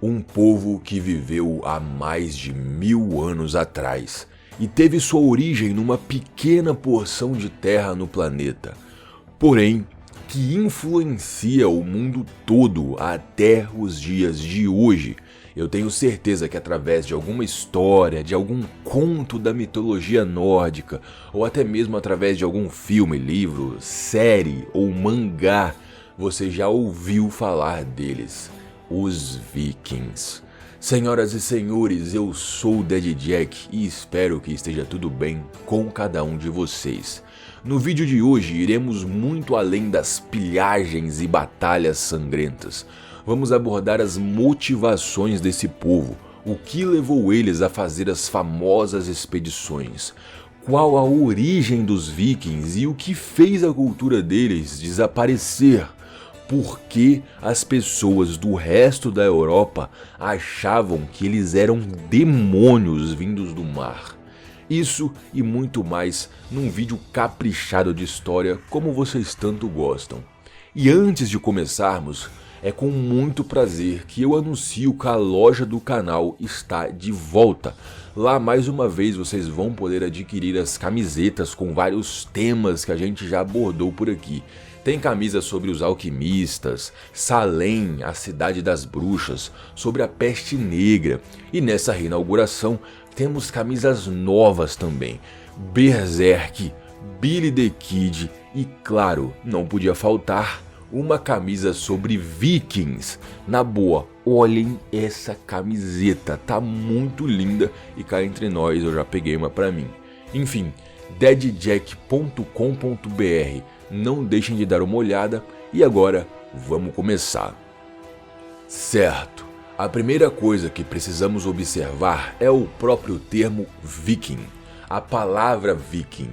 Um povo que viveu há mais de 1000 anos atrás e teve sua origem numa pequena porção de terra no planeta, porém que influencia o mundo todo até os dias de hoje. Eu tenho certeza que através de alguma história, de algum conto da mitologia nórdica, ou até mesmo através de algum filme, livro, série ou mangá, você já ouviu falar deles. Os Vikings. Senhoras e senhores, eu sou o Daddy Jack e espero que esteja tudo bem com cada um de vocês. No vídeo de hoje iremos muito além das pilhagens e batalhas sangrentas. Vamos abordar as motivações desse povo, o que levou eles a fazer as famosas expedições, qual a origem dos Vikings e o que fez a cultura deles desaparecer. Por que as pessoas do resto da Europa achavam que eles eram demônios vindos do mar? Isso e muito mais num vídeo caprichado de história como vocês tanto gostam. E antes de começarmos, é com muito prazer que eu anuncio que a loja do canal está de volta. Lá mais uma vez vocês vão poder adquirir as camisetas com vários temas que a gente já abordou por aqui. Tem camisas sobre os alquimistas, Salem, a cidade das bruxas, sobre a peste negra. E nessa reinauguração temos camisas novas também, Berserk, Billy the Kid e claro, não podia faltar uma camisa sobre Vikings. Na boa, olhem essa camiseta, tá muito linda e cá entre nós eu já peguei uma pra mim. Enfim, daddyjack.com.br, não deixem de dar uma olhada e agora vamos começar. Certo, a primeira coisa que precisamos observar é o próprio termo viking, a palavra viking.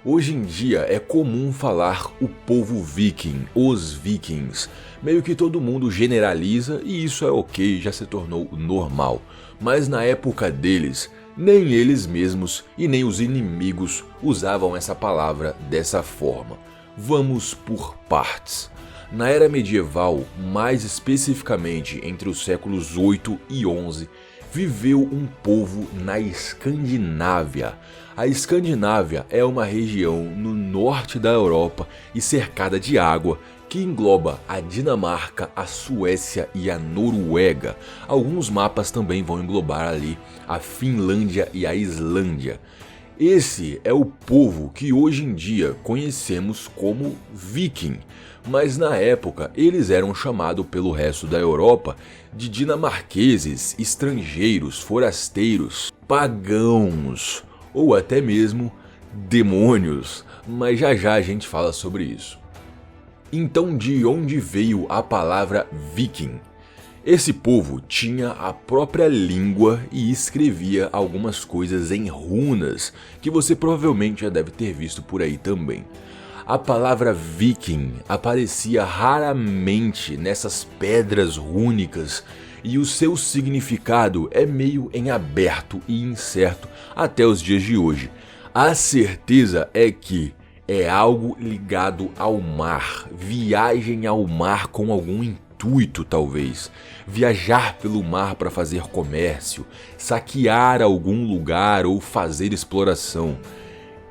Hoje em dia é comum falar o povo viking, os vikings. Meio que todo mundo generaliza e isso é ok, já se tornou normal. Mas na época deles, nem eles mesmos e nem os inimigos usavam essa palavra dessa forma. Vamos por partes. Na era medieval, mais especificamente entre os séculos 8 e 11, viveu um povo na Escandinávia. A Escandinávia é uma região no norte da Europa e cercada de água que engloba a Dinamarca, a Suécia e a Noruega. Alguns mapas também vão englobar ali a Finlândia e a Islândia. Esse é o povo que hoje em dia conhecemos como viking, mas na época eles eram chamados pelo resto da Europa de dinamarqueses, estrangeiros, forasteiros, pagãos ou até mesmo demônios, mas já a gente fala sobre isso. Então, de onde veio a palavra viking? Esse povo tinha a própria língua e escrevia algumas coisas em runas, que você provavelmente já deve ter visto por aí também. A palavra viking aparecia raramente nessas pedras rúnicas e o seu significado é meio em aberto e incerto até os dias de hoje. A certeza é que é algo ligado ao mar, viagem ao mar com algum intuito talvez, viajar pelo mar para fazer comércio, saquear algum lugar ou fazer exploração.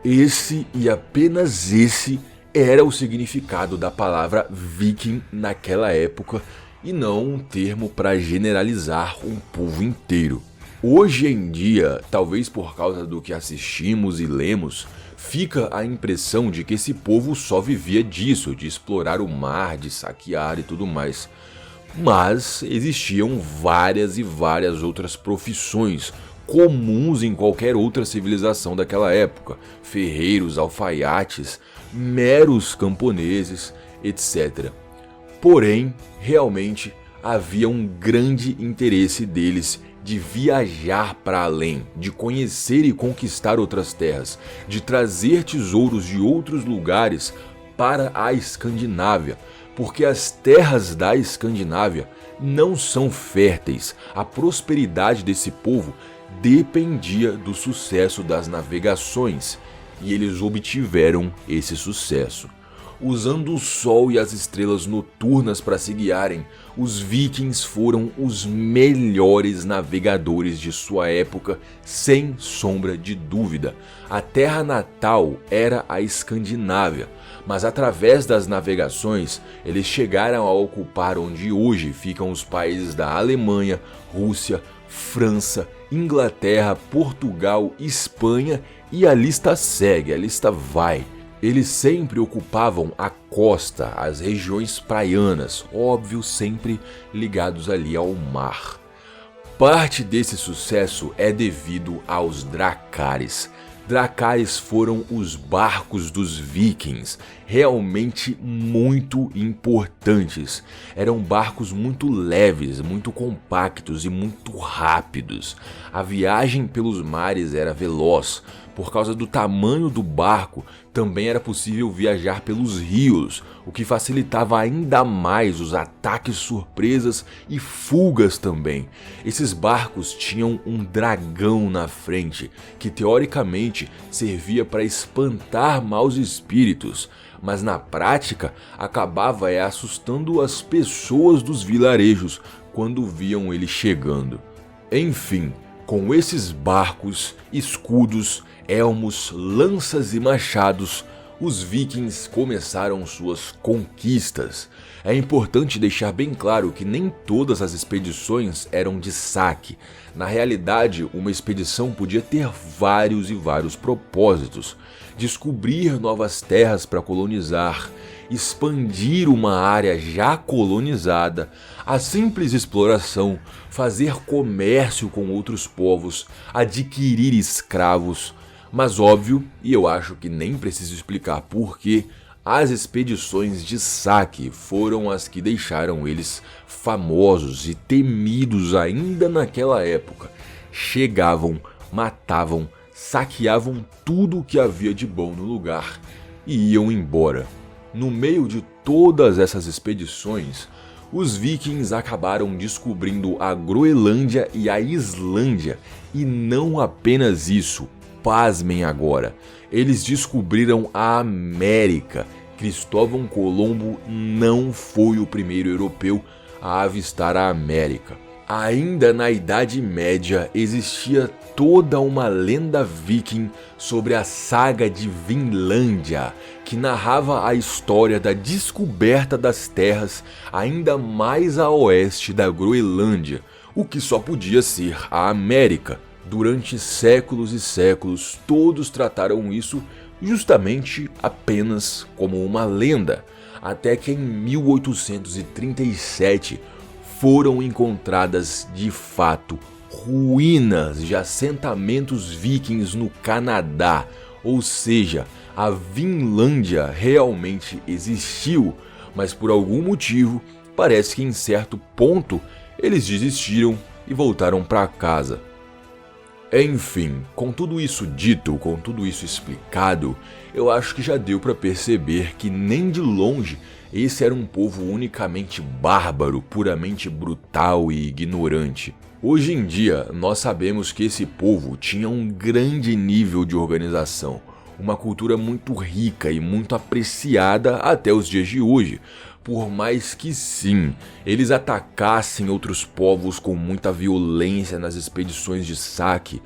Esse e apenas esse era o significado da palavra viking naquela época e não um termo para generalizar um povo inteiro. Hoje em dia, talvez por causa do que assistimos e lemos, fica a impressão de que esse povo só vivia disso, de explorar o mar, de saquear e tudo mais. Mas existiam várias e várias outras profissões comuns em qualquer outra civilização daquela época, ferreiros, alfaiates, meros camponeses, etc. Porém, realmente havia um grande interesse deles de viajar para além, de conhecer e conquistar outras terras, de trazer tesouros de outros lugares para a Escandinávia, porque as terras da Escandinávia não são férteis. A prosperidade desse povo dependia do sucesso das navegações, e eles obtiveram esse sucesso. Usando o sol e as estrelas noturnas para se guiarem, os vikings foram os melhores navegadores de sua época, sem sombra de dúvida. A terra natal era a Escandinávia, mas através das navegações eles chegaram a ocupar onde hoje ficam os países da Alemanha, Rússia, França, Inglaterra, Portugal, Espanha e a lista segue, a lista vai. Eles sempre ocupavam a costa, as regiões praianas, óbvio, sempre ligados ali ao mar. Parte desse sucesso é devido aos dracares. Dracares foram os barcos dos vikings, realmente muito importantes. Eram barcos muito leves, muito compactos e muito rápidos. A viagem pelos mares era veloz. Por causa do tamanho do barco, também era possível viajar pelos rios, o que facilitava ainda mais os ataques surpresas e fugas também. Esses barcos tinham um dragão na frente, que teoricamente servia para espantar maus espíritos, mas na prática acabava assustando as pessoas dos vilarejos quando viam ele chegando. Enfim, com esses barcos, escudos, elmos, lanças e machados, os vikings começaram suas conquistas. É importante deixar bem claro que nem todas as expedições eram de saque. Na realidade, uma expedição podia ter vários e vários propósitos. Descobrir novas terras para colonizar, expandir uma área já colonizada, a simples exploração, fazer comércio com outros povos, adquirir escravos. Mas óbvio, e eu acho que nem preciso explicar porquê, as expedições de saque foram as que deixaram eles famosos e temidos ainda naquela época. Chegavam, matavam, saqueavam tudo o que havia de bom no lugar e iam embora. No meio de todas essas expedições, os vikings acabaram descobrindo a Groenlândia e a Islândia, e não apenas isso. Pasmem agora, eles descobriram a América. Cristóvão Colombo não foi o primeiro europeu a avistar a América. Ainda na Idade Média existia toda uma lenda viking sobre a saga de Vinlândia, que narrava a história da descoberta das terras ainda mais a oeste da Groenlândia, o que só podia ser a América. Durante séculos e séculos, todos trataram isso justamente apenas como uma lenda, até que em 1837 foram encontradas de fato ruínas de assentamentos vikings no Canadá, ou seja, a Vinlândia realmente existiu, mas por algum motivo parece que em certo ponto eles desistiram e voltaram para casa. Enfim, com tudo isso dito, com tudo isso explicado, eu acho que já deu para perceber que nem de longe esse era um povo unicamente bárbaro, puramente brutal e ignorante. Hoje em dia, nós sabemos que esse povo tinha um grande nível de organização, uma cultura muito rica e muito apreciada até os dias de hoje. Por mais que sim, eles atacassem outros povos com muita violência nas expedições de saque,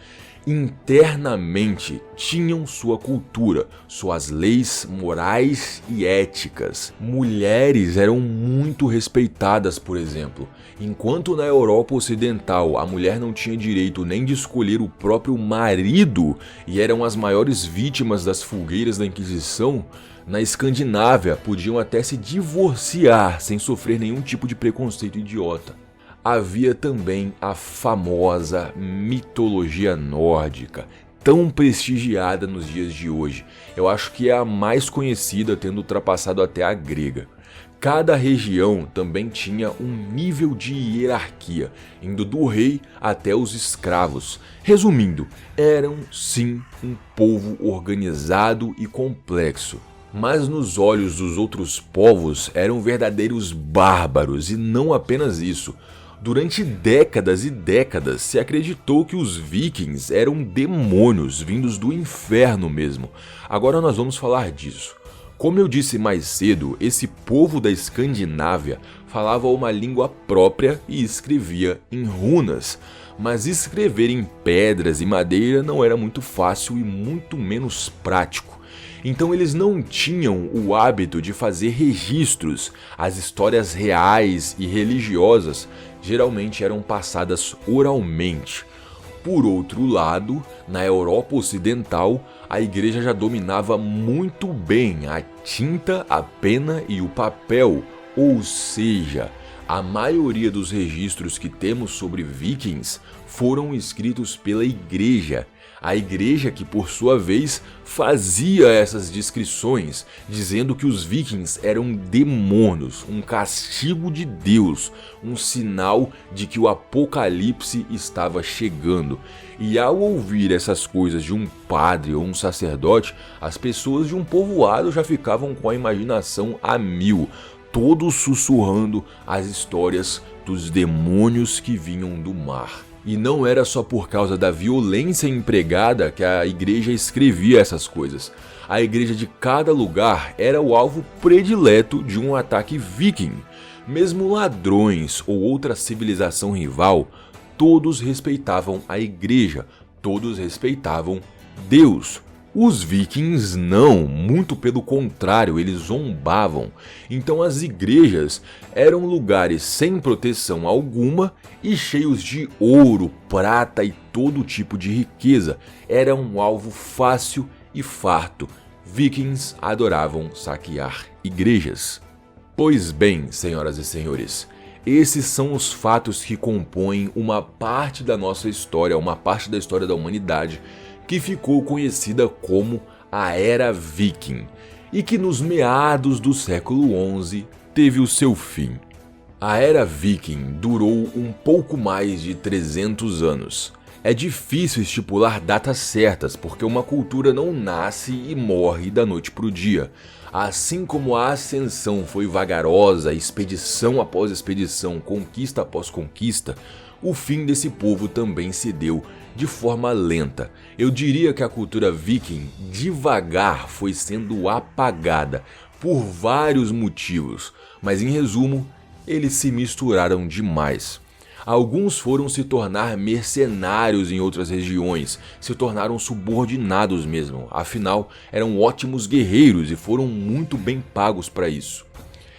internamente tinham sua cultura, suas leis morais e éticas. Mulheres eram muito respeitadas, por exemplo. Enquanto na Europa Ocidental a mulher não tinha direito nem de escolher o próprio marido e eram as maiores vítimas das fogueiras da Inquisição, na Escandinávia podiam até se divorciar sem sofrer nenhum tipo de preconceito idiota. Havia também a famosa mitologia nórdica, tão prestigiada nos dias de hoje. Eu acho que é a mais conhecida, tendo ultrapassado até a grega. Cada região também tinha um nível de hierarquia, indo do rei até os escravos. Resumindo, eram sim um povo organizado e complexo. Mas nos olhos dos outros povos eram verdadeiros bárbaros, e não apenas isso. Durante décadas e décadas se acreditou que os vikings eram demônios vindos do inferno mesmo. Agora nós vamos falar disso. Como eu disse mais cedo, esse povo da Escandinávia falava uma língua própria e escrevia em runas, mas escrever em pedras e madeira não era muito fácil e muito menos prático. Então eles não tinham o hábito de fazer registros. As histórias reais e religiosas geralmente eram passadas oralmente. Por outro lado, na Europa Ocidental, a igreja já dominava muito bem a tinta, a pena e o papel, ou seja, a maioria dos registros que temos sobre vikings foram escritos pela igreja. A igreja que, por sua vez, fazia essas descrições, dizendo que os vikings eram demônios, um castigo de Deus, um sinal de que o apocalipse estava chegando. E ao ouvir essas coisas de um padre ou um sacerdote, as pessoas de um povoado já ficavam com a imaginação a mil, todos sussurrando as histórias dos demônios que vinham do mar. E não era só por causa da violência empregada que a igreja escrevia essas coisas. A igreja de cada lugar era o alvo predileto de um ataque viking. Mesmo ladrões ou outra civilização rival, todos respeitavam a igreja, todos respeitavam Deus. Os vikings não, muito pelo contrário, eles zombavam. Então as igrejas eram lugares sem proteção alguma e cheios de ouro, prata e todo tipo de riqueza. Era um alvo fácil e farto. Vikings adoravam saquear igrejas. Pois bem, senhoras e senhores, esses são os fatos que compõem uma parte da nossa história, uma parte da história da humanidade, que ficou conhecida como a Era Viking e que nos meados do século XI teve o seu fim. A Era Viking durou um pouco mais de 300 anos. É difícil estipular datas certas porque uma cultura não nasce e morre da noite para o dia. Assim como a ascensão foi vagarosa, expedição após expedição, conquista após conquista, o fim desse povo também se deu de forma lenta. Eu diria que a cultura viking devagar foi sendo apagada por vários motivos, mas em resumo, eles se misturaram demais. Alguns foram se tornar mercenários em outras regiões, se tornaram subordinados mesmo, afinal eram ótimos guerreiros e foram muito bem pagos para isso.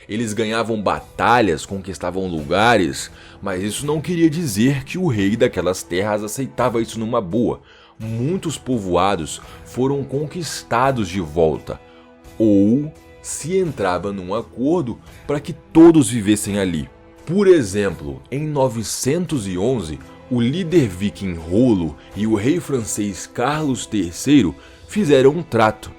Eles ganhavam batalhas, conquistavam lugares, mas isso não queria dizer que o rei daquelas terras aceitava isso numa boa. Muitos povoados foram conquistados de volta, ou se entrava num acordo para que todos vivessem ali. Por exemplo, em 911, o líder viking Rollo e o rei francês Carlos III fizeram um trato.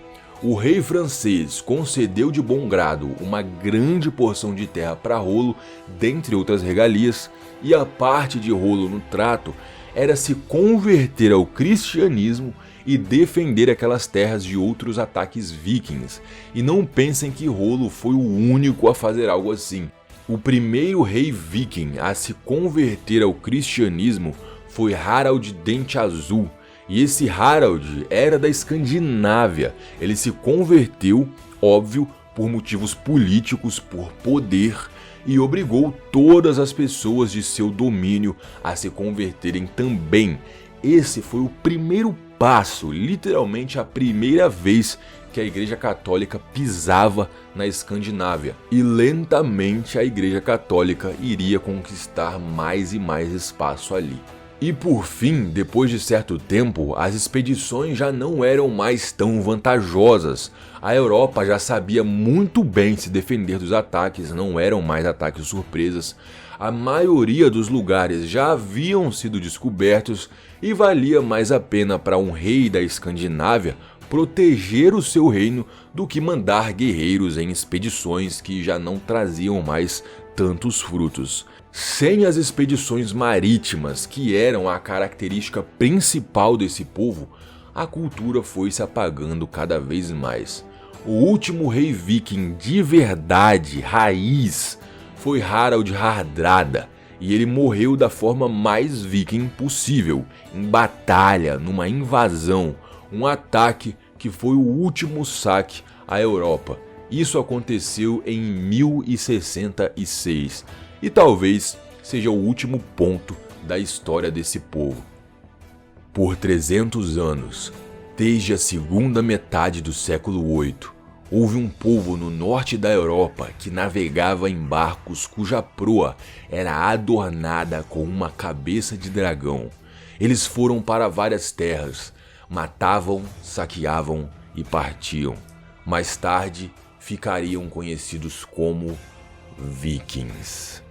O rei francês concedeu de bom grado uma grande porção de terra para Rollo, dentre outras regalias, e a parte de Rollo no trato era se converter ao cristianismo e defender aquelas terras de outros ataques vikings. E não pensem que Rollo foi o único a fazer algo assim. O primeiro rei viking a se converter ao cristianismo foi Harald Dente Azul. E esse Harald era da Escandinávia. Ele se converteu, óbvio, por motivos políticos, por poder, e obrigou todas as pessoas de seu domínio a se converterem também. Esse foi o primeiro passo, literalmente a primeira vez que a Igreja Católica pisava na Escandinávia. E lentamente a Igreja Católica iria conquistar mais e mais espaço ali. E por fim, depois de certo tempo, as expedições já não eram mais tão vantajosas. A Europa já sabia muito bem se defender dos ataques, não eram mais ataques surpresas. A maioria dos lugares já haviam sido descobertos e valia mais a pena para um rei da Escandinávia proteger o seu reino do que mandar guerreiros em expedições que já não traziam mais tantos frutos. Sem as expedições marítimas, que eram a característica principal desse povo, a cultura foi se apagando cada vez mais. O último rei viking de verdade, raiz, foi Harald Hardrada, e ele morreu da forma mais viking possível, em batalha, numa invasão, um ataque que foi o último saque à Europa. Isso aconteceu em 1066 e talvez seja o último ponto da história desse povo. Por 300 anos, desde a segunda metade do século 8, houve um povo no norte da Europa que navegava em barcos cuja proa era adornada com uma cabeça de dragão. Eles foram para várias terras, matavam, saqueavam e partiam. Mais tarde, ficariam conhecidos como Vikings.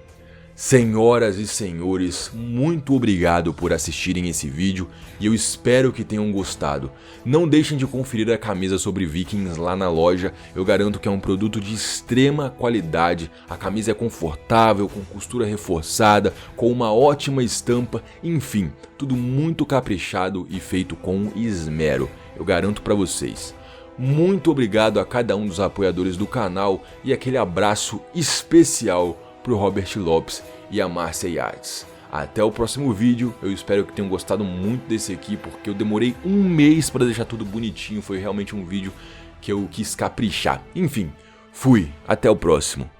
Senhoras e senhores, muito obrigado por assistirem esse vídeo e eu espero que tenham gostado. Não deixem de conferir a camisa sobre Vikings lá na loja, eu garanto que é um produto de extrema qualidade. A camisa é confortável, com costura reforçada, com uma ótima estampa, enfim, tudo muito caprichado e feito com esmero, eu garanto para vocês. Muito obrigado a cada um dos apoiadores do canal e aquele abraço especial pro Robert Lopes e a Márcia Yates. Até o próximo vídeo, eu espero que tenham gostado muito desse aqui, porque eu demorei um mês para deixar tudo bonitinho, foi realmente um vídeo que eu quis caprichar. Enfim, fui, até o próximo.